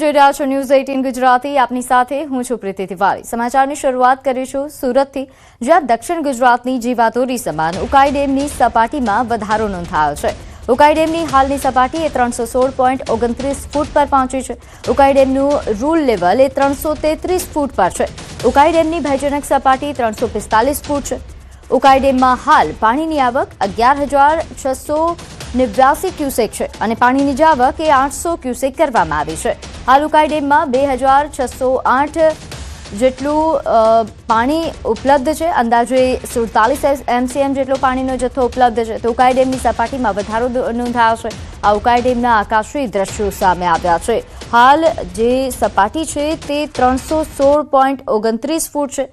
જોઈ રહ્યા છો ન્યૂઝ 18 ગુજરાતી। આપની સાથે હું છું પ્રીતિ તિવારી। સમાચારની શરૂઆત કરીશું સુરતથી, જ્યાં દક્ષિણ ગુજરાતની જીવાદોરી સમાન ઉકાઈ ડેમની સપાટીમાં વધારો નોંધાયો છે। ઉકાઈ ડેમની હાલની સપાટી 316.29 ફૂટ પર પહોંચી છે। ઉકાઈ ડેમનું રૂલ લેવલ 333 ફૂટ પર છે। ઉકાઈ ડેમની ભયજનક સપાટી 345 ફૂટ છે। ઉકાઈ ડેમમાં હાલ પાણીની આવક 11,689 ક્યુસેક છે અને પાણીની જાવક 800 ક્યુસેક કરવામાં આવી છે। હાલ ઉકાઈ ડેમમાં 2,608 જેટલું પાણી ઉપલબ્ધ છે। અંદાજે 47 એમસીએમ જેટલો પાણીનો જથ્થો ઉપલબ્ધ છે। તો ઉકાઈ ડેમની સપાટીમાં વધારો નોંધાયો છે। આ ઉકાઈ ડેમના આકાશી દ્રશ્યો સામે આવ્યા છે। હાલ જે સપાટી છે તે 316.29 ફૂટ છે।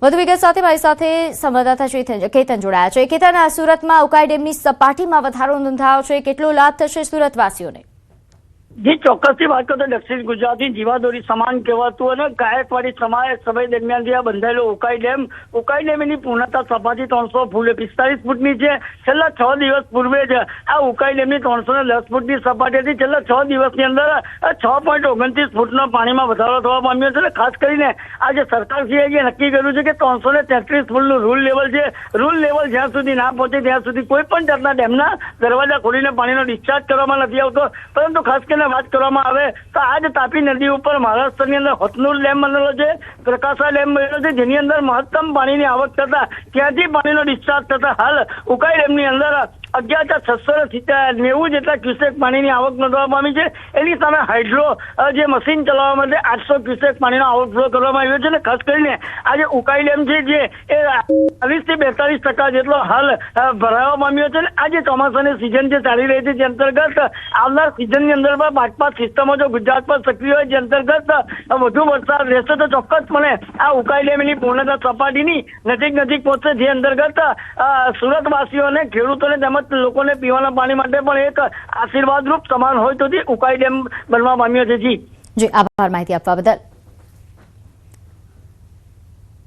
વધુ વિગત સાથે મારી સાથે સંવાદદાતા કેતન જોડાયા છે। કેતન, સુરતમાં ઉકાઈ ડેમની સપાટીમાં વધારો નોંધાયો છે, કેટલો લાભ થશે સુરતવાસીઓને? જી, ચોક્કસથી વાત કરું તો દક્ષિણ ગુજરાતની જીવાદોરી સમાન કહેવાતું અને ગાયકવાડી સમય દરમિયાન જે બંધાયેલો ઉકાઈ ડેમની પૂર્ણતા સપાટી 345 ફૂટની છે। છેલ્લા 6 દિવસ પૂર્વે જ આ ઉકાઈ ડેમની 310 ફૂટની સપાટી હતી। છેલ્લા 6 દિવસની અંદર 6.29 ફૂટનો પાણીમાં વધારો થવા પામ્યો છે। ખાસ કરીને આજે સરકારશ્રીએ જે નક્કી કર્યું છે કે 333 ફૂટનું રૂલ લેવલ છે, રૂલ લેવલ જ્યાં સુધી ના પહોંચે ત્યાં સુધી કોઈ પણ જાતના ડેમના દરવાજા ખોલીને પાણીનો ડિસ્ચાર્જ કરવામાં નથી આવતો। પરંતુ ખાસ કરીને વાત કરવામાં આવે તો આજ તાપી નદી ઉપર મહારાષ્ટ્રની અંદર હથનુર ડેમ બનેલો છે, પ્રકાશા ડેમ બનેલો છે, જેની અંદર મહત્તમ પાણીની આવક થતા ત્યાંથી પાણીનો ડિસ્ચાર્જ થતા હાલ ઉકાઈ ડેમની અંદર 11,690 જેટલા ક્યુસેક પાણીની આવક નોંધવા પામી છે। એની સામે હાઇડ્રો જે મશીન ચલાવવા માટે 800 ક્યુસેક પાણીનો આઉટફ્લો કરવામાં આવ્યો છે। અને ખાસ કરીને આજે ઉકાઈ ડેમ છે જે 40 થી 42% જેટલો હાલ ભરાવા પામ્યો છે। આજે ચોમાસાની સિઝન જે ચાલી રહી છે, જે અંતર્ગત આવનાર સિઝનની અંદર પણ 5 સિસ્ટમો જો ગુજરાત પર સક્રિય હોય, જે અંતર્ગત વધુ વરસાદ રહેશે તો ચોક્કસપણે આ ઉકાઈ ડેમની પૂર્ણતા સપાટીની નજીક પહોંચશે, જે અંતર્ગત સુરતવાસીઓને, ખેડૂતોને તેમજ લોકોને પીવાના પાણી માટે પણ એક આશીર્વાદરૂપ સમાન હોય તો ઉકાઈ ડેમ બનવા પામ્યો છે। જી, આભાર માહિતી આપવા બદલ।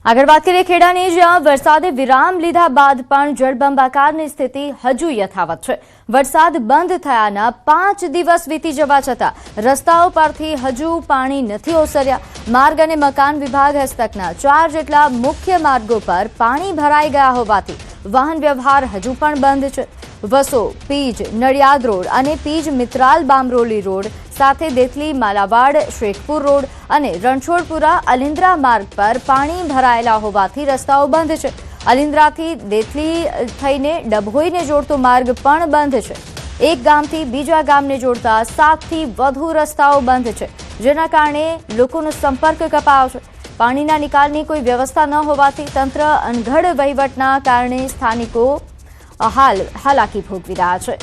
આગળ વાત કરીએ ખેડાની, જ્યાં વરસાદે વિરામ લીધા બાદ પણ જળબંબાકારની સ્થિતિ હજુ યથાવત છે। વરસાદ બંધ થયાના 5 દિવસ વીતી જવા છતાં રસ્તાઓ પરથી હજુ પાણી નથી ઓસર્યા। માર્ગ અને મકાન વિભાગ હસ્તકના 4 જેટલા મુખ્ય માર્ગો પર પાણી ભરાઈ ગયા હોવાથી વાહન વ્યવહાર હજુ પણ બંધ છે। વસો, પીજ, નડિયાદ રોડ અને પીજ મિત્રાલ બામરોલી રોડ સાથે દેથલી માલાવાડ શેખપુર રોડ અને રણછોડપુરા અલિન્દ્રા માર્ગ પર પાણી ભરાયેલા હોવાથી રસ્તાઓ બંધ છે। અલિન્દ્રાથી દેથલી થઈને ડભોઈને જોડતો માર્ગ પણ બંધ છે। એક ગામથી બીજા ગામને જોડતા 7 થી વધુ રસ્તાઓ બંધ છે, જેના કારણે લોકોનો સંપર્ક કપાયો છે। પાણીના નિકાલની કોઈ વ્યવસ્થા ન હોવાથી તંત્ર અનઘડ વહીવટના કારણે સ્થાનિકો હાલ હાલાકી ભોગવી રહ્યા છે।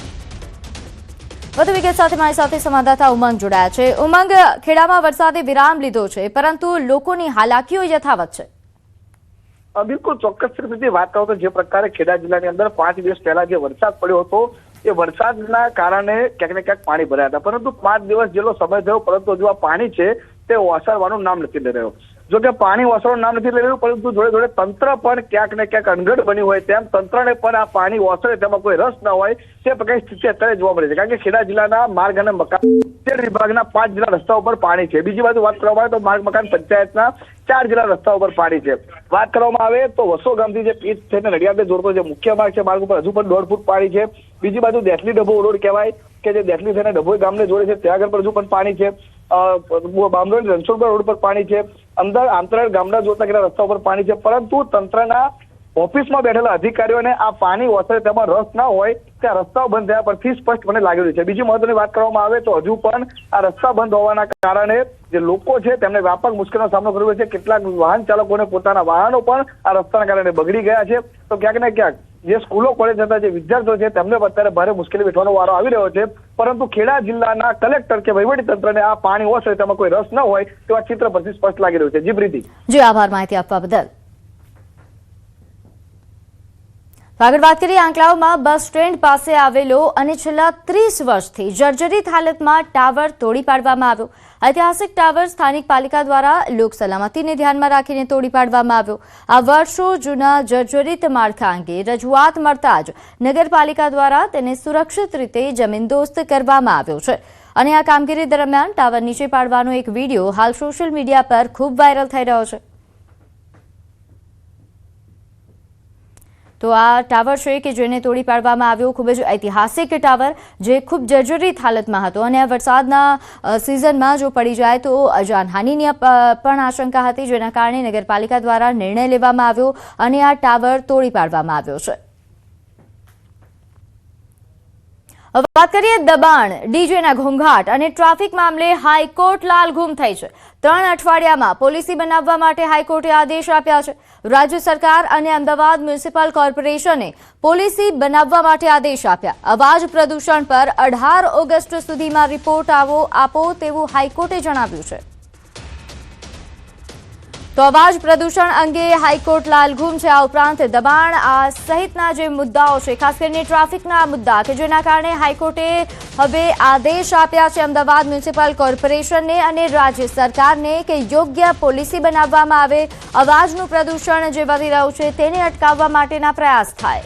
વધુ વિગત સાથે મારી સાથે સંવાદદાતા ઉમંગ જોડાયા છે। ઉમંગ, ખેડામાં વરસાદે વિરામ લીધો છે, પરંતુ લોકોની હાલાકીઓ યથાવત છે। બિલકુલ ચોક્કસ રીતે વાત કરો તો જે પ્રકારે ખેડા જિલ્લાની અંદર 5 દિવસ પહેલા જે વરસાદ પડ્યો હતો, એ વરસાદના કારણે ક્યાંક ને ક્યાંક પાણી ભરાયા હતા, પરંતુ 5 દિવસ જેટલો સમય થયો, પરંતુ હજુ આ પાણી છે તે ઓસરવાનું નામ નથી લઈ રહ્યો। જો કે પાણી ઓસરવાનું નામ નથી લઈ રહ્યું, પરંતુ જોડે તંત્ર પણ ક્યાંક ને ક્યાંક અનગઢ બન્યું હોય તેમ તંત્રને પણ આ પાણી ઓસરે તેમાં કોઈ રસ ન હોય તે પ્રકારની સ્થિતિ અત્યારે જોવા મળે છે। કારણ કે ખેડા જિલ્લાના માર્ગ અને મકાન વિભાગના 5 જેટલા રસ્તાઓ પર પાણી છે। બીજી બાજુ વાત કરવામાં આવે તો માર્ગ મકાન પંચાયતના 4 જેટલા રસ્તાઓ પર પાણી છે। વાત કરવામાં આવે તો વસો ગામથી જે પીચ થઈને નડિયાદને જોડતો જે મુખ્ય માર્ગ છે, માર્ગ ઉપર હજુ પણ 1.5 ફૂટ પાણી છે। બીજી બાજુ દેથલી ડભો રોડ કહેવાય કે જે દેથલી થઈને ડભોઈ ગામને જોડે છે, ત્યાં આગળ પર હજુ પણ પાણી છે। બામરોલી રણછોડપુરા રોડ પર પાણી છે। અંદર આંતરાળ ગામડા જોડતા કેટલા રસ્તા ઉપર પાણી છે, પરંતુ તંત્રના ઓફિસમાં બેઠેલા અધિકારીઓને આ પાણી ઓસરે તેમાં રસ ના હોય, ત્યાં રસ્તાઓ બંધ થયા પરથી સ્પષ્ટપણે લાગેલું છે। બીજી મહત્વની વાત કરવામાં આવે તો હજુ પણ આ રસ્તા બંધ હોવાના કારણે જે લોકો છે તેમને વ્યાપક મુશ્કેલીનો સામનો કરવો છે। કેટલાક વાહન ચાલકોને પોતાના વાહનો પણ આ રસ્તાના કારણે બગડી ગયા છે। તો ક્યાંક ને ક્યાંક જે સ્કૂલો કોલેજ જતા જે વિદ્યાર્થીઓ છે તેમને અત્યારે ભારે મુશ્કેલી વેઠવાનો વારો આવી રહ્યો છે। પરંતુ ખેડા જિલ્લાના કલેક્ટર કે વહીવટી તંત્રને આ પાણી ઓસરે તેમાં કોઈ રસ ન હોય તેવા ચિત્ર પરથી સ્પષ્ટ લાગી રહ્યું છે। જી પ્રીતિ। જી, આભાર માહિતી આપવા બદલ। આગળ વાત કરીએ, આંકલાવમાં બસ સ્ટેન્ડ પાસે આવેલો અને છેલ્લા 30 વર્ષથી જર્જરિત હાલતમાં ટાવર તોડી પાડવામાં આવ્યો। ઐતિહાસિક ટાવર સ્થાનિક પાલિકા દ્વારા લોક સલામતીને ધ્યાનમાં રાખીને તોડી પાડવામાં આવ્યો। આ વર્ષો જૂના જર્જરિત માળખા અંગે રજૂઆત મળતા જ નગરપાલિકા દ્વારા તેને સુરક્ષિત રીતે જમીનદોસ્ત કરવામાં આવ્યો છે। અને આ કામગીરી દરમિયાન ટાવર નીચે પાડવાનો એક વિડીયો હાલ સોશિયલ મીડિયા પર ખૂબ વાયરલ થઈ રહ્યો છે. તો આ ટાવર છે કે જેને તોડી પાડવામાં આવ્યો, ખૂબ જ ઐતિહાસિક ટાવર જે ખૂબ જર્જરિત હાલતમાં હતો અને આ વરસાદના સિઝનમાં જો પડી જાય તો જાનહાનિની પણ આશંકા હતી, જેના કારણે નગરપાલિકા દ્વારા નિર્ણય લેવામાં આવ્યો અને આ ટાવર તોડી પાડવામાં આવ્યો છે. વાત કરીએ દબાણ, ડીજેના ઘોંઘાટ અને ટ્રાફિક મામલે હાઈકોર્ટ લાલઘૂમ થઈ છે. 3 અઠવાડિયામાં પોલિસી બનાવવા માટે હાઈકોર્ટે આદેશ આપ્યા છે. રાજ્ય સરકાર અને અમદાવાદ મ્યુનિસિપલ કોર્પોરેશને પોલિસી બનાવવા માટે આદેશ આપ્યા. અવાજ પ્રદૂષણ પર 18 ઓગસ્ટ સુધીમાં રિપોર્ટ આપો તેવું હાઈકોર્ટે જણાવ્યું છે. તો અવાજ પ્રદૂષણ અંગે હાઈકોર્ટ લાલઘૂમ છે. આ ઉપરાંત દબાણ સહિતના જે મુદ્દાઓ છે, ખાસ કરીને ટ્રાફિકના મુદ્દા કે જેના કારણે હાઈકોર્ટે હવે આદેશ આપ્યા છે અમદાવાદ મ્યુનિસિપલ કોર્પોરેશનને અને રાજ્ય સરકારને કે યોગ્ય પોલિસી બનાવવામાં આવે, અવાજનું પ્રદૂષણ જે વધી રહ્યું છે તેને અટકાવવા માટેના પ્રયાસ થાય.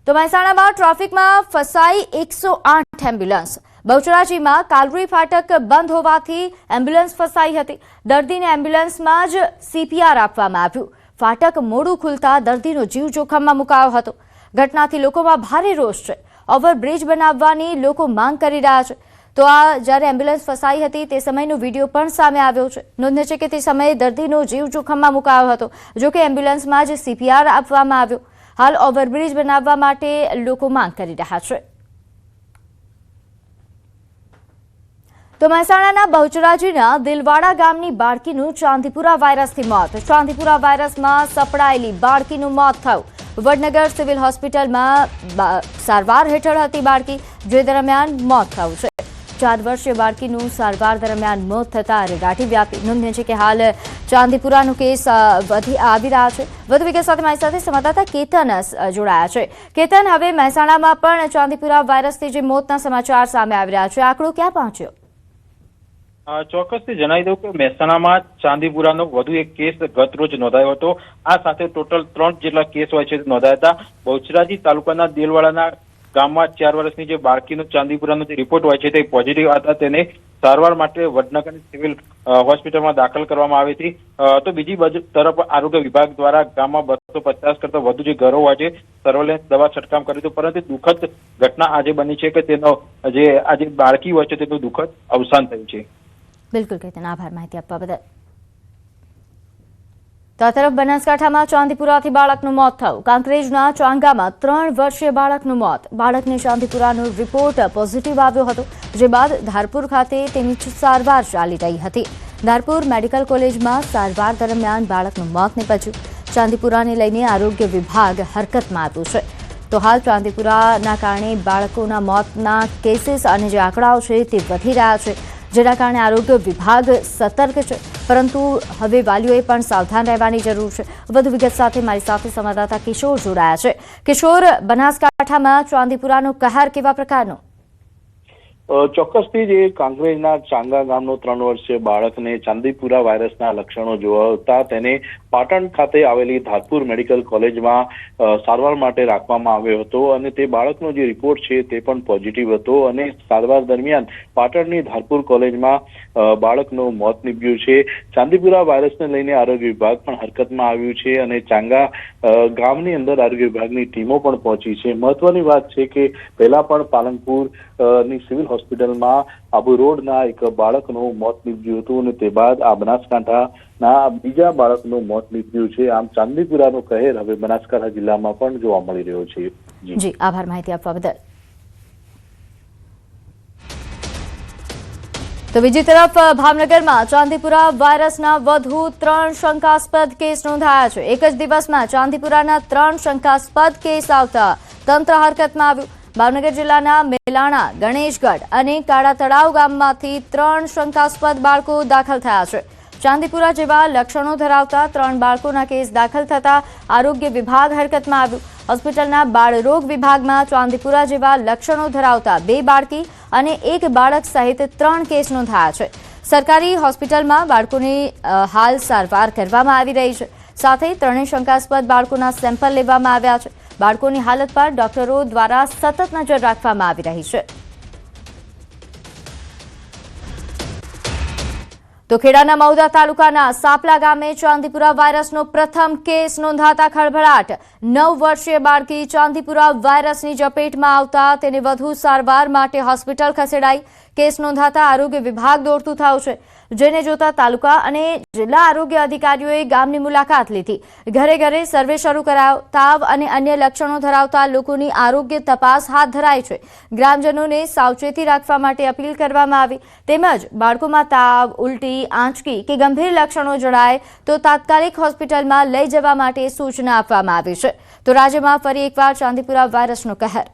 તો મહેસાણામાં ટ્રાફિકમાં ફસાઈ 108 એમ્બ્યુલન્સ. બહુચરાજીમાં કાલરી ફાટક બંધ હોવાથી એમ્બ્યુલન્સ ફસાઈ હતી. દર્દીને એમ્બ્યુલન્સમાં જ CPR આપવામાં આવ્યું. ફાટક મોડું ખુલતા દર્દીનો જીવ જોખમમાં મુકાયો હતો. ઘટનાથી લોકોમાં ભારે રોષ છે. ઓવરબ્રિજ બનાવવાની લોકો માંગ કરી રહ્યા છે. તો આ જ્યારે એમ્બ્યુલન્સ ફસાઈ હતી તે સમયનો વિડીયો પણ સામે આવ્યો છે. નોંધનીય છે કે તે સમયે દર્દીનો જીવ જોખમમાં મુકાયો હતો. જોકે એમ્બ્યુલન્સમાં જ CPR આપવામાં આવ્યો. હાલ ઓવરબ્રિજ બનાવવા માટે લોકો માંગ કરી રહ્યા છે. તો મહેસાણાના બહુચરાજીના દિલવાડા ગામની બાળકીનું ચાંદીપુરા વાયરસથી મોત. ચાંદીપુરા વાયરસમાં સપડાયેલી બાળકીનું મોત થયું. વડનગર સિવિલ હોસ્પિટલમાં સારવાર હેઠળ હતી બાળકી, જે દરમિયાન મોત થયું છે. 4 વર્ષીય બાળકીનું સારવાર દરમિયાન મોત થતાં રેગાટી વ્યાપી. નોંધનીય છે કે હાલ ચાંદીપુરાનો કેસ આવી રહ્યા છે. વધુ વિગત સાથે મારી સાથે સંવાદદાતા કેતન જોડાયા છે. કેતન, હવે મહેસાણામાં પણ ચાંદીપુરા વાયરસથી જે મોતના સમાચાર સામે આવી રહ્યા છે, આંકડો ક્યાં પહોંચ્યો? ચોક્કસથી જણાવી દઉં કે મહેસાણામાં ચાંદીપુરાનો વધુ એક કેસ ગત રોજ નોંધાયો હતો. આ સાથે ટોટલ 3 જેટલા કેસ હોય છે નોંધાયા હતા. બહુચરાજી તાલુકાના દેલવાડાના ગામમાં 4 વર્ષની જે બાળકીનો ચાંદીપુરાનો જે રિપોર્ટ હોય છે તે પોઝિટિવ હતા. તેને સારવાર માટે વડનગર સિવિલ હોસ્પિટલમાં દાખલ કરવામાં આવી હતી. તો બીજી તરફ આરોગ્ય વિભાગ દ્વારા ગામમાં 250 કરતા વધુ જે ઘરો હોય છે સર્વેલન્સ દવા છંટકાવ કર્યો હતો. પરંતુ દુઃખદ ઘટના આજે બની છે કે તેનો જે આજે બાળકી હોય છે તેનું દુઃખદ અવસાન થયું છે. બિલકુલ કેતન, આભાર માહિતી આપવા બદલ. તો આ તરફ બનાસકાંઠામાં ચાંદીપુરાથી બાળકનું મોત થયું. કાંકરેજના ચાંગામાં 3 વર્ષીય બાળકનું મોત. બાળકને ચાંદીપુરાનો રિપોર્ટ પોઝિટિવ આવ્યો હતો, જે બાદ ધારપુર ખાતે તેની સારવાર ચાલી રહી હતી. ધારપુર મેડિકલ કોલેજમાં સારવાર દરમિયાન બાળકનું મોત નીપજ્યું. ચાંદીપુરાને લઈને આરોગ્ય વિભાગ હરકતમાં આવ્યું છે. તો હાલ ચાંદીપુરાના કારણે બાળકોના મોતના કેસીસ અને જે આંકડાઓ છે તે વધી રહ્યા છે, જેના કારણે આરોગ્ય વિભાગ સતર્ક છે. પરંતુ હવે વાલીઓએ પણ સાવધાન રહેવાની જરૂર છે. વધુ વિગત સાથે મારી સાથે સંવાદદાતા કિશોર જોડાયા છે. કિશોર, બનાસકાંઠામાં ચાંદીપુરાનો કહેર કેવા પ્રકારનો? ચોક્કસથી જે કાંકરેજના ચાંગા ગામનો 3 વર્ષીય બાળકને ચાંદીપુરા વાયરસના લક્ષણો જોવાતા તેને પાટણ ખાતે આવેલી ધારપુર મેડિકલ કોલેજમાં સારવાર માટે રાખવામાં આવ્યો હતો અને તે બાળકનો જે રિપોર્ટ છે તે પણ પોઝિટિવ હતો અને સારવાર દરમિયાન પાટણની ધારપુર કોલેજમાં બાળકનું મોત નીપજ્યું છે. ચાંદીપુરા વાયરસને લઈને આરોગ્ય વિભાગ પણ હરકતમાં આવ્યું છે અને ચાંગા ગામની અંદર આરોગ્ય વિભાગની ટીમો પણ પહોંચી છે. મહત્વની વાત છે કે પહેલા પણ પાલનપુર ની સિવિલ હોસ્પિટલમાં આબુ રોડના એક બાળકનું મોત નીપજ્યું હતું અને તે બાદ આ બનાસકાંઠાના બીજા બાળકનું મોત નીપજ્યું છે. આમ ચાંદીપુરાનો કહેર હવે બનાસકાંઠા જિલ્લામાં પણ જોવા મળી રહ્યો છે. જી, આભાર માહિતી આપવા બદલ. તો બીજી તરફ ભાવનગરમાં ચાંદીપુરા વાયરસના વધુ 3 શંકાસ્પદ કેસ નોંધાયા છે. એક જ દિવસમાં ચાંદીપુરાના 3 શંકાસ્પદ કેસ આવતા તંત્ર હરકતમાં આવ્યું. ભાવનગર જિલ્લાના મેલાણા, ગણેશગઢ અને કાળા તળાવ ગામમાંથી 3 શંકાસ્પદ બાળકો દાખલ થયા છે. ચાંદીપુરા જેવા લક્ષણો ધરાવતા 3 બાળકોના કેસ દાખલ થતા આરોગ્ય વિભાગ હરકતમાં આવ્યું. હોસ્પિટલના બાળરોગ વિભાગમાં ચાંદીપુરા જેવા લક્ષણો ધરાવતા 2 બાળકી અને 1 બાળક સહિત 3 કેસ નોંધાયા છે. સરકારી હોસ્પિટલમાં બાળકોની હાલ સારવાર કરવામાં આવી રહી છે. સાથે 3 શંકાસ્પદ બાળકોના સેમ્પલ લેવામાં આવ્યા છે. બાળકોની હાલત પર ડોક્ટરો દ્વારા સતત નજર રાખવામાં આવી રહી છે. તો ખેડાના મહુધા તાલુકાના સાપલા ગામે ચાંદીપુરા વાયરસનો પ્રથમ કેસ નોંધાતા ખળભળાટ. 9 વર્ષીય બાળકી ચાંદીપુરા વાયરસની ઝપેટમાં આવતા તેને વધુ સારવાર માટે હોસ્પિટલ ખસેડાઈ. કેસ નોંધાતા આરોગ્ય વિભાગ દોડતું થયું છે, જેને જોતા તાલુકા અને જિલ્લા આરોગ્ય અધિકારીઓએ ગામની મુલાકાત લીધી. ઘરે ઘરે સર્વે શરૂ કરાયો. તાવ અને અન્ય લક્ષણો ધરાવતા લોકોની આરોગ્ય તપાસ હાથ ધરાઈ છે. ગ્રામજનોને સાવચેતી રાખવા માટે અપીલ કરવામાં આવી. તેમજ બાળકોમાં તાવ, ઉલટી, આંચકી કે ગંભીર લક્ષણો જણાય તો તાત્કાલિક હોસ્પિટલમાં લઈ જવા માટે સૂચના આપવામાં આવી છે. તો રાજ્યમાં ફરી એકવાર ચાંદીપુરા વાયરસનો કહેર.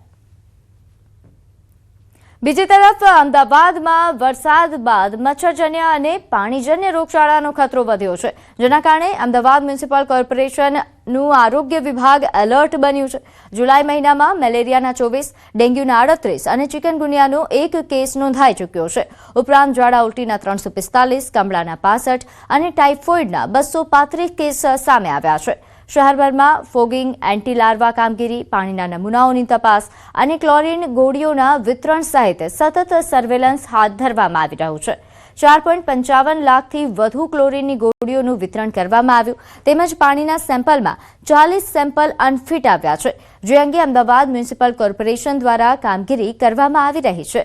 બીજી તરફ અમદાવાદમાં વરસાદ બાદ મચ્છરજન્ય અને પાણીજન્ય રોગચાળાનો ખતરો વધ્યો છે, જેના કારણે અમદાવાદ મ્યુનિસિપલ કોર્પોરેશનનું આરોગ્ય વિભાગ એલર્ટ બન્યું છે. જુલાઈ મહિનામાં મેલેરિયાના 24, ડેન્ગ્યુના 38 અને ચિકનગુનિયાનો 1 કેસ નોંધાઈ ચૂક્યો છે. ઉપરાંત ઝાડા ઉલટીના 345, કમળાના 65 અને ટાઇફોઇડના 235 કેસ સામે આવ્યા છે. શહેરભરમાં ફોગિંગ, એન્ટી લાર્વા કામગીરી, પાણીના નમૂનાઓની તપાસ અને ક્લોરીન ગોળીઓના વિતરણ સહિત સતત સર્વેલન્સ હાથ ધરવામાં આવી રહ્યું છે. 4.55 લાખથી વધુ ક્લોરીનની ગોળીઓનું વિતરણ કરવામાં આવ્યું. તેમજ પાણીના સેમ્પલમાં 40 સેમ્પલ અનફિટ આવ્યા છે, જે અંગે અમદાવાદ મ્યુનિસિપલ કોર્પોરેશન દ્વારા કામગીરી કરવામાં આવી રહી છે.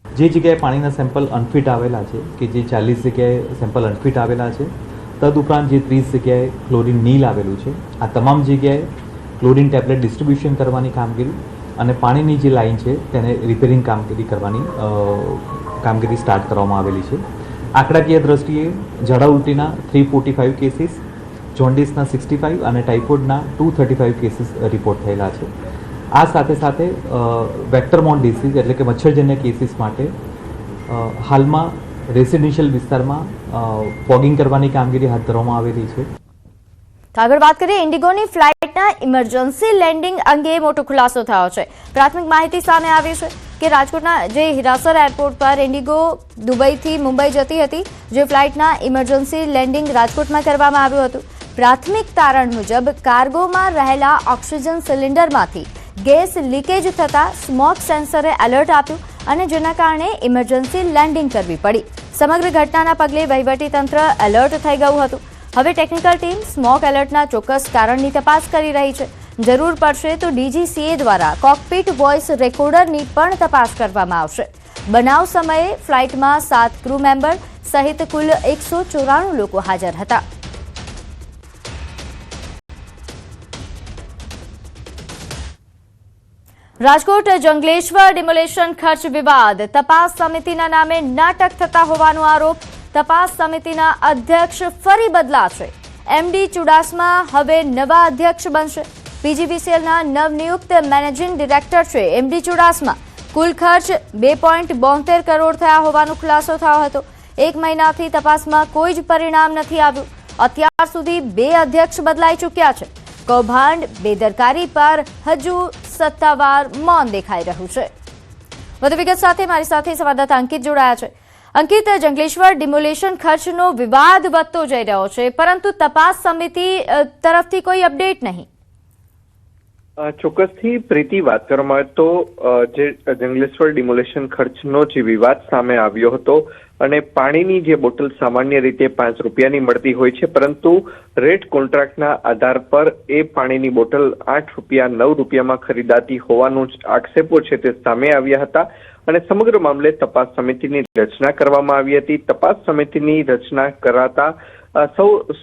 જે જગ્યાએ પાણીના સેમ્પલ અનફિટ આવેલા છે કે જે 40 જગ્યાએ સેમ્પલ અનફિટ આવેલા છે, તદુપરાંત જે 30 જગ્યાએ ક્લોરીન નીલ આવેલું છે, આ તમામ જગ્યાએ ક્લોરીન ટેબ્લેટ ડિસ્ટ્રીબ્યુશન કરવાની કામગીરી અને પાણીની જે લાઇન છે તેને રિપેરિંગ કામગીરી કરવાની કામગીરી સ્ટાર્ટ કરવામાં આવેલી છે. આંકડાકીય દ્રષ્ટિએ ઝાડા ઉલટીના 345 કેસીસ, જોન્ડિસના 65 અને ટાઇફોઇડના 235 કેસીસ રિપોર્ટ થયેલા છે. આ સાથે સાથે વેક્ટરમોર્ન ડિસીઝ એટલે કે મચ્છરજન્ય કેસીસ માટે હાલમાં રેસિડેન્શિયલ વિસ્તારમાં ફોગિંગ કરવાની કામગીરી હાથ ધરવામાં આવેલી છે. આગળ વાત કરીએ ઇન્ડિગોની ફ્લાઇટના ઇમરજન્સી લેન્ડિંગ અંગે મોટો ખુલાસો થયો છે. પ્રાથમિક માહિતી સામે આવી છે કે રાજકોટના જે હિરાસર એરપોર્ટ પર ઇન્ડિગો દુબઈથી મુંબઈ જતી હતી, જે ફ્લાઇટના ઇમરજન્સી લેન્ડિંગ રાજકોટમાં કરવામાં આવ્યું હતું. પ્રાથમિક તારણ મુજબ કાર્ગોમાં રહેલા ઓક્સિજન સિલિન્ડરમાંથી ગેસ લીકેજ થતા સ્મોક સેન્સરે એલર્ટ આપ્યું અને જેના કારણે ઇમરજન્સી લેન્ડિંગ કરવી પડી. સમગ્ર ઘટનાના પગલે વહીવટીતંત્ર એલર્ટ થઈ ગયું હતું. હવે ટેકનિકલ ટીમ સ્મોક એલર્ટના ચોક્કસ કારણની તપાસ કરી રહી છે. જરૂર પડશે તો DGCA દ્વારા કોકપીટ વોઇસ રેકોર્ડરની પણ તપાસ કરવામાં આવશે. બનાવ સમયે ફ્લાઇટમાં 7 ક્રૂ મેમ્બર સહિત કુલ 194 લોકો હાજર હતા. રાજકોટ જંગલેશ્વર ડિમોલેશન ખર્ચ વિવાદ. તપાસ સમિતિના નામે નાટક થતા હોવાનો આરોપ. તપાસ સમિતિના અધ્યક્ષ ફરી બદલાશે. MD ચુડાસમા હવે નવા અધ્યક્ષ બનશે. PGVCLના નવનિયુક્ત મેનેજિંગ ડિરેક્ટર છે MD ચુડાસમા. કુલ ખર્ચ 2.72 કરોડ થયા હોવાનો ખુલાસો થયો હતો. 1 મહિનાથી તપાસમાં કોઈ જ પરિણામ નથી આવ્યું. અત્યાર સુધી 2 અધ્યક્ષ બદલાઈ ચૂક્યા છે. કૌભાંડ, બેદરકારી પર હજુ સત્તાવાર મૌન દેખાઈ રહ્યું છે. વધુ વિગત સાથે મારી સાથે સંવાદદાતા અંકિત જોડાયા છે. અંકિત, જંગલેશ્વર ડિમોલેશન ખર્ચનો વિવાદ વધતો જઈ રહ્યો છે, પરંતુ તપાસ સમિતિ તરફથી કોઈ અપડેટ નહીં. ચોક્કસથી પ્રીતિ, વાત કરવામાં આવે તો જે જંગલેશ્વર ડિમોલેશન ખર્ચનો જે વિવાદ સામે આવ્યો હતો અને પાણીની જે બોટલ સામાન્ય રીતે 5 રૂપિયાની મળતી હોય છે, પરંતુ રેટ કોન્ટ્રાક્ટના આધાર પર એ પાણીની બોટલ 8 રૂપિયા 9 રૂપિયામાં ખરીદાતી હોવાનું આક્ષેપો છે તે સામે આવ્યા હતા અને સમગ્ર મામલે તપાસ સમિતિની રચના કરવામાં આવી હતી. તપાસ સમિતિની રચના કરાતા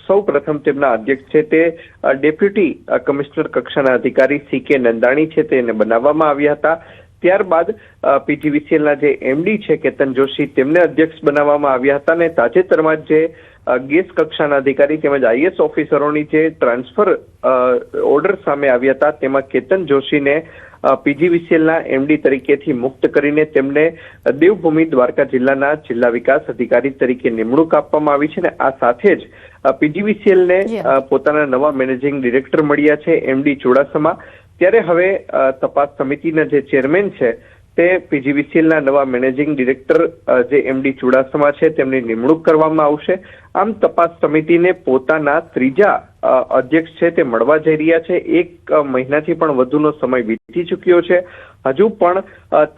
સૌ પ્રથમ તેમના અધ્યક્ષ છે તે ડેપ્યુટી કમિશનર કક્ષાના અધિકારી CK નંદાણી છે તેને બનાવવામાં આવ્યા હતા. ત્યારબાદ PGVCLના જે MD છે કેતન જોશી તેમને અધ્યક્ષ બનાવવામાં આવ્યા હતા અને તાજેતરમાં જે ગેસ કક્ષાના અધિકારી તેમજ IS ઓફિસરોની જે ટ્રાન્સફર ઓર્ડર સામે આવ્યા હતા તેમાં કેતન જોશીને PGVCLના MD તરીકેથી મુક્ત કરીને તેમને દેવભૂમિ દ્વારકા જિલ્લાના જિલ્લા વિકાસ અધિકારી તરીકે નિમણૂક આપવામાં આવી છે અને આ સાથે જ PGVCLને પોતાના નવા મેનેજિંગ ડિરેક્ટર મળ્યા છે MD ચુડાસમા. ત્યારે હવે તપાસ સમિતિના જે ચેરમેન છે તે પીજીવીસીએલના નવા મેનેજિંગ ડિરેક્ટર જે એમડી ચુડાસમા છે તેમની નિમણૂક કરવામાં આવશે. આમ તપાસ સમિતિને પોતાના ત્રીજા અધ્યક્ષ છે તે મળવા જઈ રહ્યા છે. 1 મહિનાથી પણ વધુનો સમય વીતી ચૂક્યો છે. હજુ પણ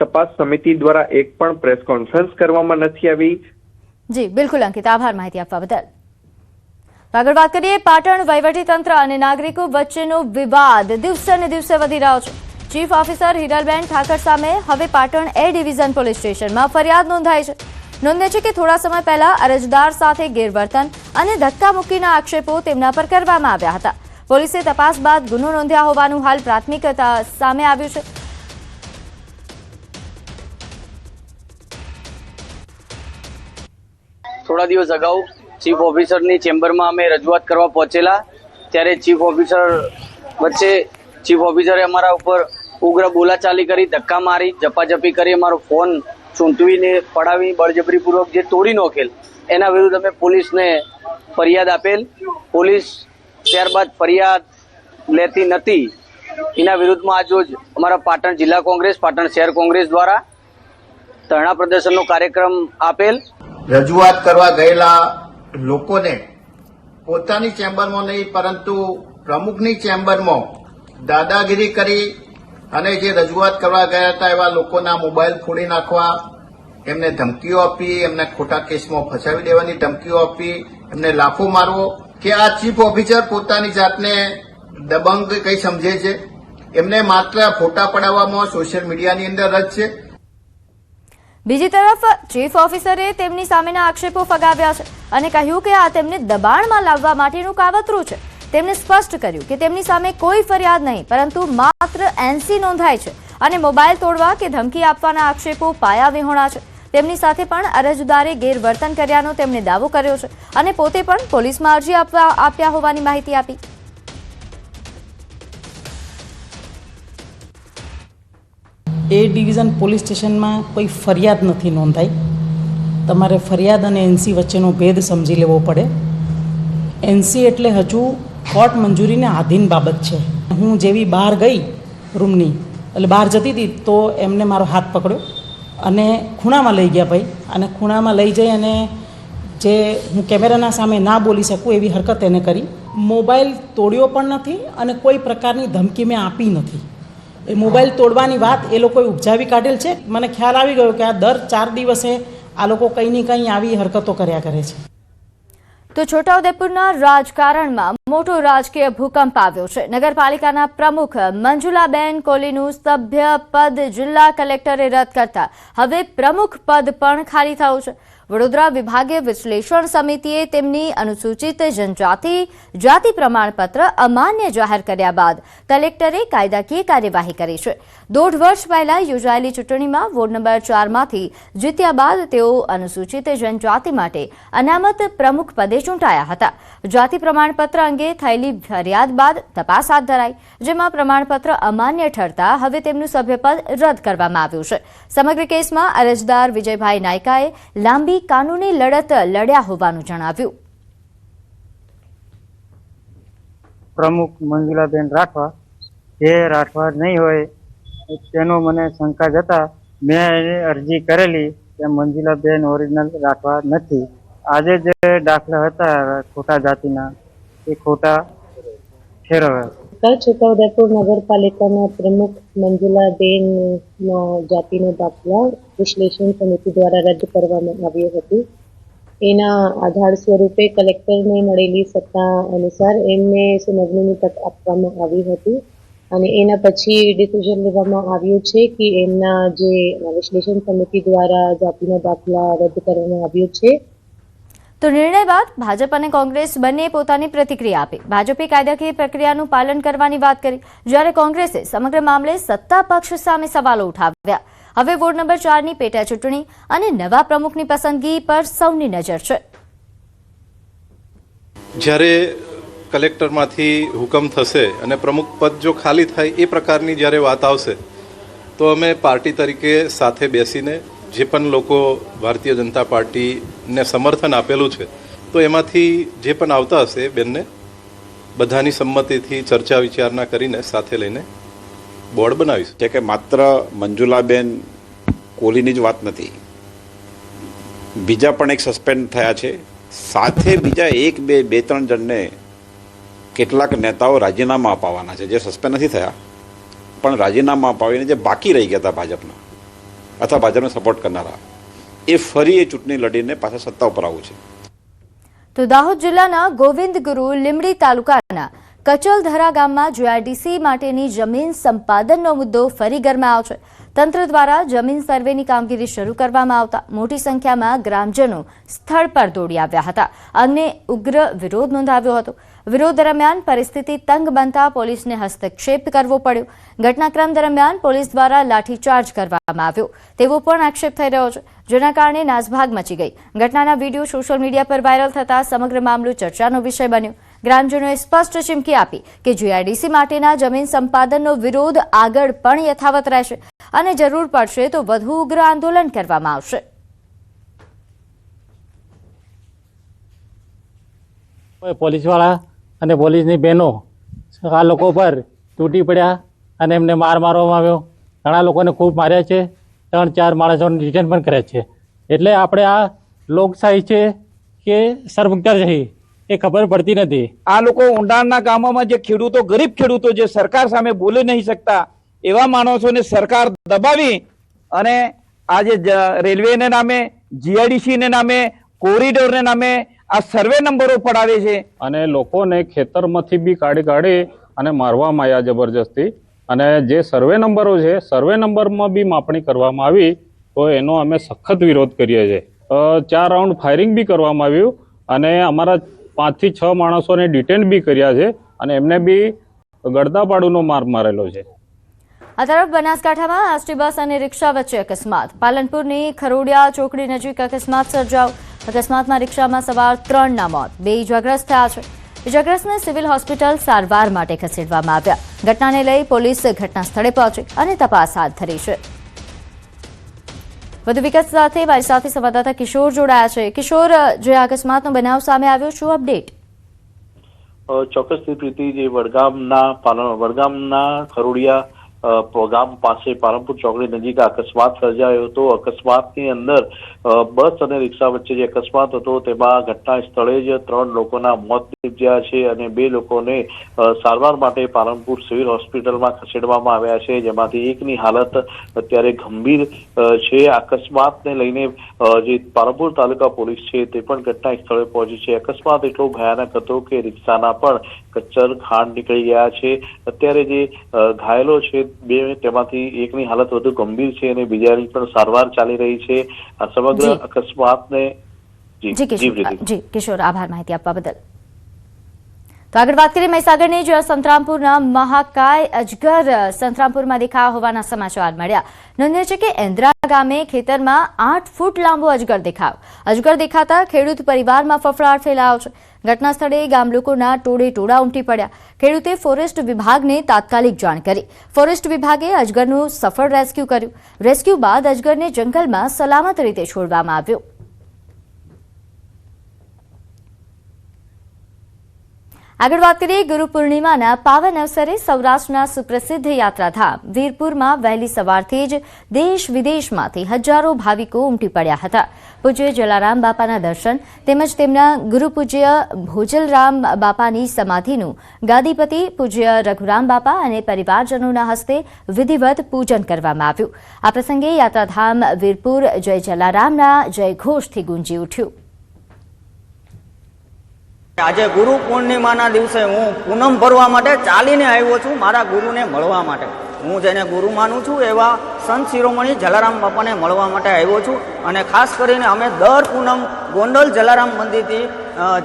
તપાસ સમિતિ દ્વારા એક પણ પ્રેસ કોન્ફરન્સ કરવામાં નથી આવી. જી બિલકુલ અંકિત, આભાર માહિતી આપવા બદલ. આગળ વાત કરીએ, પાટણ વહીવટીતંત્ર અને નાગરિકો વચ્ચેનો વિવાદ દિવસે ને દિવસે વધી રહ્યો છે. ચીફ ઓફિસર હિરલબેન ઠાકર સામે હવે પાટણ એ ડિવિઝન પોલીસ સ્ટેશનમાં ફરિયાદ નોંધાઈ છે. નોંધે છે કે થોડા સમય પહેલા અરજદાર સાથે ગેરવર્તન અને ધક્કામુક્કીના આક્ષેપો તેમના પર કરવામાં આવ્યા હતા. પોલીસે તપાસ બાદ ગુનો નોંધ્યા હોવાનું હાલ પ્રાથમિક સામે આવ્યું છે. થોડા દિવસ અગાઉ ચીફ ઓફિસરની ચેમ્બરમાં અમે રજૂઆત કરવા પહોંચેલા, ત્યારે ચીફ ઓફિસરે અમારા ઉપર ઉગ્ર બોલાચાલી કરી, ધક્કા મારી, ઝપાઝપી કરી, અમારો ફોન ચૂંટવીને પડાવી બળજબરીપૂર્વક જે તોડી નોખેલ, એના વિરુદ્ધ અમે પોલીસને ફરિયાદ આપેલ. પોલીસ ત્યારબાદ ફરિયાદ લેતી નથી. એના વિરુદ્ધમાં આજરોજ અમારા પાટણ જિલ્લા કોંગ્રેસ, પાટણ શહેર કોંગ્રેસ દ્વારા ધરણા પ્રદર્શનનો કાર્યક્રમ આપેલ. રજૂઆત કરવા ગયેલા લોકોને પોતાની ચેમ્બરમાં નહીં પરંતુ પ્રમુખની ચેમ્બરમાં દાદાગીરી કરી અને જે રજૂઆત કરવા ગયા હતા એવા લોકોના મોબાઈલ ફોડી નાખવા, એમને ધમકીઓ આપી, એમને ખોટા કેસમાં ફસાવી દેવાની ધમકીઓ આપી, એમને લાફો મારવો. કે આ ચીફ ઓફિસર પોતાની જાતને દબંગ કઈ સમજે છે? એમને માત્ર ફોટા પડાવવામાં સોશિયલ મીડિયાની અંદર જ છે. બીજી તરફ ચીફ ઓફિસરે તેમની સામેના આક્ષેપો ફગાવ્યા છે અને કહ્યું કે આ તેમને દબાણમાં લાવવા માટેનું કાવતરું છે. તેમણે સ્પષ્ટ કર્યું કે તેમની સામે કોઈ ફરિયાદ નહીં પરંતુ માત્ર એનસી નોંધાય છે અને મોબાઈલ તોડવા કે ધમકી આપવાના આક્ષેપો પાયા વિહોણા છે. તેમની સાથે પણ અરજદારે ગેરવર્તન કર્યાનો તેમણે દાવો કર્યો છે અને પોતે પણ પોલીસમાં અરજી આપ્યા હોવાની માહિતી આપી. એ ડિવિઝન પોલીસ સ્ટેશનમાં કોઈ ફરિયાદ નથી નોંધાઈ. તમારે ફરિયાદ અને એનસી વચ્ચેનો ભેદ સમજી લેવો પડે. એનસી એટલે હજુ કોર્ટ મંજૂરીને આધીન બાબત છે. હું જેવી બહાર ગઈ રૂમની, એટલે બહાર જતી હતી તો એમને મારો હાથ પકડ્યો અને ખૂણામાં લઈ ગયા ભાઈ, અને ખૂણામાં લઈ જઈ અને જે હું કેમેરાના સામે ના બોલી શકું એવી હરકત એને કરી. મોબાઈલ તોડ્યો પણ નથી અને કોઈ પ્રકારની ધમકી મેં આપી નથી. એ મોબાઈલ તોડવાની વાત એ લોકોએ ઉપજાવી કાઢેલ છે. મને ખ્યાલ આવી ગયો કે આ દર 4 દિવસે આ લોકો કંઈ ને કંઈ આવી હરકતો કર્યા કરે છે. તો છોટાઉદેપુરના રાજકારણમાં મોટો રાજકીય ભૂકંપ આવ્યો છે. નગરપાલિકાના પ્રમુખ મંજુલાબેન કોલીનું સભ્ય પદ જિલ્લા કલેક્ટરે રદ કરતા હવે પ્રમુખ પદ પણ ખાલી થયું છે. વડોદરા વિભાગીય વિશ્લેષણ સમિતિએ તેમની અનુસૂચિત જનજાતિ જાતિ પ્રમાણપત્ર અમાન્ય જાહેર કર્યા બાદ કલેક્ટરે કાયદાકીય કાર્યવાહી કરી છે. 1.5 વર્ષ પહેલા યોજાયેલી ચૂંટણીમાં વોર્ડ નંબર 4 માંથી જીત્યા બાદ તેઓ અનુસૂચિત જનજાતિ માટે અનામત પ્રમુખ પદે ચૂંટાયા હતા. જાતિ પ્રમાણપત્ર અંગે થયેલી ફરિયાદ બાદ તપાસ હાથ ધરાઈ, જેમાં પ્રમાણપત્ર અમાન્ય ઠરતા હવે તેમનું સભ્યપદ રદ કરવામાં આવ્યું છે. સમગ્ર કેસમાં અરજદાર વિજયભાઈ નાયકાએ લાંબી કાનૂની લડત લડ્યા હોવાનું જણાવ્યું. પ્રમુખ મંજુલાબેન રાઠવા, જે રાઠવા નહીં હોય તેનો મને શંકા જતા મેં એની અરજી કરેલી કે મંજુલાબેન ઓરિજિનલ રાઠવા નથી. આજે જે દાખલા હતા ખોટા જાતિના એ ખોટા ઠેરવ્યા. છોટાઉદેપુર નગરપાલિકાના પ્રમુખ મંજુલાબેનના જાતિનો દાખલા વિશ્લેષણ સમિતિ દ્વારા રદ કરવામાં આવ્યો હતો. એના આધાર સ્વરૂપે કલેક્ટરને મળેલી સત્તા અનુસાર એમને સુનાવણીની તક આપવામાં આવી હતી અને એના પછી ડિસિઝન લેવામાં આવ્યું છે કે એમના જે વિશ્લેષણ સમિતિ દ્વારા જાતિનો દાખલા રદ કરવામાં આવ્યો છે. તો નિર્ણય બાદ ભાજપ અને કોંગ્રેસ બંને પોતાની પ્રતિક્રિયા આપી. ભાજપે કાયદાકીય પ્રક્રિયાનું પાલન કરવાની વાત કરી, જ્યારે કોંગ્રેસે સમગ્ર મામલે સત્તા પક્ષ સામે સવાલો ઉઠાવ્યા. હવે વોર્ડ નંબર 4ની પેટા ચૂંટણી અને નવા પ્રમુખની પસંદગી પર સૌની નજર છે. જ્યારે કલેક્ટરમાંથી હુકમ થશે અને પ્રમુખ પદ જો ખાલી થાય એ પ્રકારની જ્યારે વાત આવશે તો અમે પાર્ટી તરીકે સાથે બેસીને જે પણ લોકો ભારતીય જનતા પાર્ટીને સમર્થન આપેલું છે તો એમાંથી જે પણ આવતા હશે બેનને બધાની સંમતિથી ચર્ચા વિચારણા કરીને સાથે લઈને બોર્ડ બનાવીશું. કે માત્ર મંજુલાબેન કોહલીની જ વાત નથી, બીજા પણ એક સસ્પેન્ડ થયા છે, સાથે બીજા બે ત્રણ જણને કેટલાક નેતાઓ રાજીનામા અપાવવાના છે, જે સસ્પેન્ડ નથી થયા પણ રાજીનામા અપાવીને જે બાકી રહી ગયા હતા ભાજપના અથવા ભાજપને સપોર્ટ કરનારા, એ ફરી એ ચૂંટણી લડીને પાછા સત્તા ઉપર આવવું છે. તો દાહોદ જિલ્લાના ગોવિંદગુરુ લીંબડી તાલુકાના કચલધરા ગામમાં જીઆઈડીસી માટેની જમીન સંપાદનનો મુદ્દો ફરી ગરમાયો છે. તંત્ર દ્વારા જમીન સર્વેની કામગીરી શરૂ કરવામાં આવતા મોટી સંખ્યામાં ગ્રામજનો સ્થળ પર દોડી આવ્યા હતા અને ઉગ્ર વિરોધ નોંધાવ્યો હતો. વિરોધ દરમિયાન પરિસ્થિતિ તંગ બનતા પોલીસને હસ્તક્ષેપ કરવો પડ્યો. ઘટનાક્રમ દરમિયાન પોલીસ દ્વારા લાઠીચાર્જ કરવામાં આવ્યો તેવો પણ આક્ષેપ થઈ રહ્યો છે, જેના કારણે નાસભાગ મચી ગઈ. ઘટનાના વિડીયો સોશિયલ મીડિયા પર વાયરલ થતા સમગ્ર મામલો ચર્ચાનો વિષય બન્યો. ગ્રામજનોએ સ્પષ્ટ ચીમકી આપી કે જીઆઈડીસી માટેના જમીન સંપાદનનો વિરોધ આગળ પણ યથાવત રહેશે અને જરૂર પડશે તો વધુ ઉગ્ર આંદોલન કરવામાં આવશે. પોલીસવાળા અને પોલીસની બહેનો આ લોકો પર તૂટી પડ્યા અને એમને માર મારવામાં આવ્યો. ઘણા લોકોને ખૂબ માર્યા છે, 3-4 માણસોને ડિટેન પણ કર્યા છે. એટલે આપણે આ લોકશાહી છે કે સરમુખત્યારશાહી એ ખબર પડતી નથી. આ લોકો ઊંડાણના ગામોમાં જે ખેડૂતો, ગરીબ ખેડૂતો જે સરકાર સામે બોલી નહીં શકતા એવા માણસોને સરકાર દબાવી અને આજે રેલવેને નામે, જીઆઈડીસીને નામે, કોરિડોરને નામે આ સર્વે નંબરો પડાવે છે અને લોકોને ખેતરમાંથી બી કાઢી અને મારવામાં આવ્યા જબરજસ્તી. અને જે સર્વે નંબરો છે, સર્વે નંબરમાં બી માપણી કરવામાં આવી તો એનો અમે સખત વિરોધ કરીએ છીએ. 4 રાઉન્ડ ફાયરિંગ બી કરવામાં આવ્યું અને અમારા 5 થી 6 માણસોને ડિટેન બી કર્યા છે અને એમને બી ગળદાપાડુનો માર મારેલો છે. આ તરફ બનાસકાંઠામાં એસટી બસ અને રિક્ષા વચ્ચે અકસ્માત. પાલનપુરની ખરોડિયા ચોકડી નજીક અકસ્માત સર્જાયો. અકસ્માતમાં રિક્ષામાં સવાર 3ના મોત, 2 ઇજાગ્રસ્ત થયા છે. ઇજાગ્રસ્તને સિવિલ હોસ્પિટલ સારવાર માટે ખસેડવામાં આવ્યા. ઘટનાને લઈ પોલીસ ઘટના સ્થળે પહોંચી અને તપાસ હાથ ધરી છે. વધુ વિગત સાથે મારી સાથે સંવાદદાતા કિશોર જોડાયા છે. કિશોર, જે અકસ્માતનો બનાવ સામે આવ્યો, શું અપડેટ? ચોક્કસથી પ્રીતિ, જે વડગામના ખરોડિયા ગામ પાસે પાલનપુર ચોકડી નજીક અકસ્માત સર્જાયો હતો. અકસ્માતની અંદર બસ અને રિક્ષા વચ્ચે જે અકસ્માત હતો તેમાં ઘટના સ્થળે જ 3 લોકોના મોત નીપજ્યા છે અને 2 લોકોને સારવાર માટે પાલનપુર સિવિલ હોસ્પિટલમાં ખસેડવામાં આવ્યા છે, જેમાંથી એકની હાલત અત્યારે ગંભીર છે. અકસ્માતને લઈને જે પાલનપુર તાલુકા પોલીસ છે તે પણ ઘટના સ્થળે પહોંચી છે. અકસ્માત એટલો ભયાનક હતો કે રિક્ષાના પણ કચ્ચર ખાંડ નીકળી ગયા છે. અત્યારે જે ઘાયલો છે તેમાંથી એકની હાલત વધુ ગંભીર છે અને બીજાની પણ સારવાર ચાલી રહી છે. આ સમગ્ર અકસ્માતને કિશોર, આભાર માહિતી આપવા બદલ. તો આગળ વાત કરીએ મહીસાગરની, જ્યાં સંતરામપુરના મહાકાય અજગર સંતરામપુરમાં દેખાયા હોવાના સમાચાર મળ્યા. નોંધનીય છે કે એન્દ્રા ગામે ખેતરમાં 8 ફૂટ લાંબો અજગર દેખાયો. અજગર દેખાતા ખેડૂત પરિવારમાં ફફડાટ ફેલાયો છે. ઘટના સ્થળે ગામ લોકોના ટોળા ઉમટી પડ્યા. ખેડૂતે ફોરેસ્ટ વિભાગને તાત્કાલિક જાણ કરી. ફોરેસ્ટ વિભાગે અજગરનું સફળ રેસ્ક્યુ કર્યું. રેસ્ક્યુ બાદ અજગરને જંગલમાં સલામત રીતે છોડવામાં આવ્યો. આગળ વાત કરીએ ગુરુ પૂર્ણિમાના પાવન અવસરે સૌરાષ્ટ્રના સુપ્રસિદ્ધ યાત્રાધામ વીરપુરમાં વહેલી સવારથી જ દેશ વિદેશમાંથી હજારો ભાવિકો ઉમટી પડ્યા હતા. પૂજ્ય જલારામ બાપાના દર્શન તેમજ તેમના ગુરુ પૂજ્ય ભોજલરામ બાપાની સમાધિનું ગાદીપતિ પૂજ્ય રઘુરામ બાપા અને પરિવારજનોના હસ્તે વિધિવત પૂજન કરવામાં આવ્યું. આ પ્રસંગે યાત્રાધામ વીરપુર જય જલારામના જયઘોષથી ગુંજી ઉઠ્યું. આજે ગુરુ પૂર્ણિમાના દિવસે હું પૂનમ ભરવા માટે ચાલીને આવ્યો છું, મારા ગુરુને મળવા માટે. હું જેને ગુરુ માનું છું એવા સંત શિરોમણી જલારામ બાપાને મળવા માટે આવ્યો છું અને ખાસ કરીને અમે દર પૂનમ ગોંડલ જલારામ મંદિરથી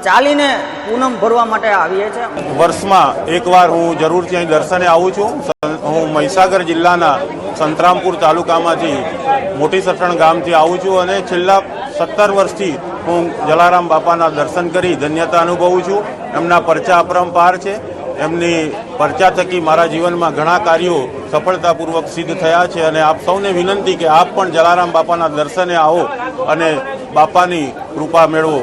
ચાલીને પૂનમ ભરવા માટે આવીએ છીએ. વર્ષમાં એકવાર હું જરૂરથી અહીં દર્શને આવું છું. હું મહીસાગર જિલ્લાના સંતરામપુર તાલુકામાંથી મોટી સટણ ગામથી આવું છું અને છેલ્લા 17 વર્ષથી હું જલારામ બાપાના દર્શન કરી ધન્યતા અનુભવું છું. એમના પરચા અપરંપાર છે. એમની પરચા થકી મારા જીવનમાં ઘણા કાર્યો સફળતાપૂર્વક સિદ્ધ થયા છે અને આપ સૌને વિનંતી કે આપ પણ જલારામ બાપાના દર્શને આવો અને બાપાની કૃપા મેળવો.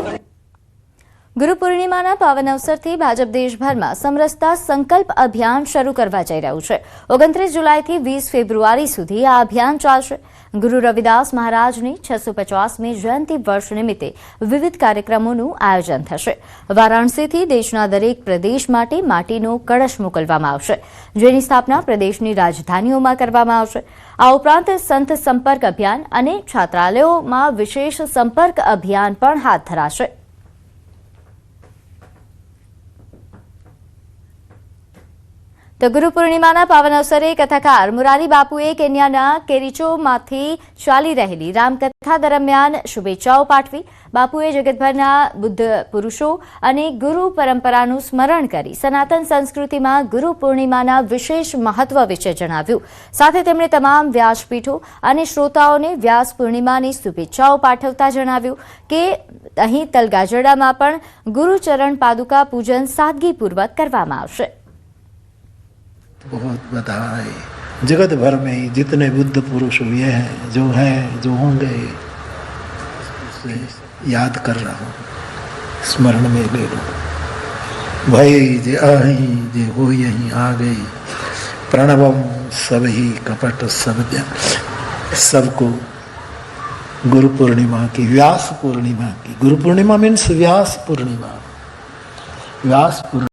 ગુરુ પૂર્ણિમાના પાવન અવસરથી ભાજપ દેશભરમાં સમરસતા સંકલ્પ અભિયાન શરૂ કરવા જઈ રહ્યું છે. 29 જુલાઈથી 20 ફેબ્રુઆરી સુધી આ અભિયાન ચાલશે. ગુરુ રવિદાસ મહારાજની 650મી જયંતિ વર્ષ નિમિત્તે વિવિધ કાર્યક્રમોનું આયોજન થશે. વારાણસીથી દેશના દરેક પ્રદેશ માટે માટીનો કળશ મોકલવામાં આવશે, જેની સ્થાપના પ્રદેશની રાજધાનીઓમાં કરવામાં આવશે. આ ઉપરાંત સંત સંપર્ક અભિયાન અને છાત્રાલયોમાં વિશેષ સંપર્ક અભિયાન પણ હાથ ધરાશે. તો ગુરુ પૂર્ણિમાના પાવન અવસરે કથાકાર મુરારી બાપુએ કેન્યાના કેરીચોમાંથી ચાલી રહેલી રામકથા દરમિયાન શુભેચ્છાઓ પાઠવી. બાપુએ જગતભરના બુદ્ધ પુરુષો અને ગુરુ પરંપરાનું સ્મરણ કરી સનાતન સંસ્કૃતિમાં ગુરુ પૂર્ણિમાના વિશેષ મહત્વ વિશે જણાવ્યું. સાથે તેમણે તમામ વ્યાસપીઠો અને શ્રોતાઓને વ્યાસ પૂર્ણિમાની શુભેચ્છાઓ પાઠવતા જણાવ્યું કે અહીં તલગાજરડામાં પણ ગુરુચરણ પાદુકા પૂજન સાદગીપૂર્વક કરવામાં આવશે. बहुत बधाई. जगत भर में जितने बुद्ध पुरुष हुए हैं, जो हैं, जो होंगे, उसे याद कर रहा हूँ, स्मरण में ले लो. भाई जे अहि जे हो यहीं आ गई, प्रणवम सब ही कपट सब सबको गुरु पूर्णिमा की, व्यास पूर्णिमा की. गुरु पूर्णिमा मीन्स व्यास पूर्णिमा. व्यास पूर्णिमा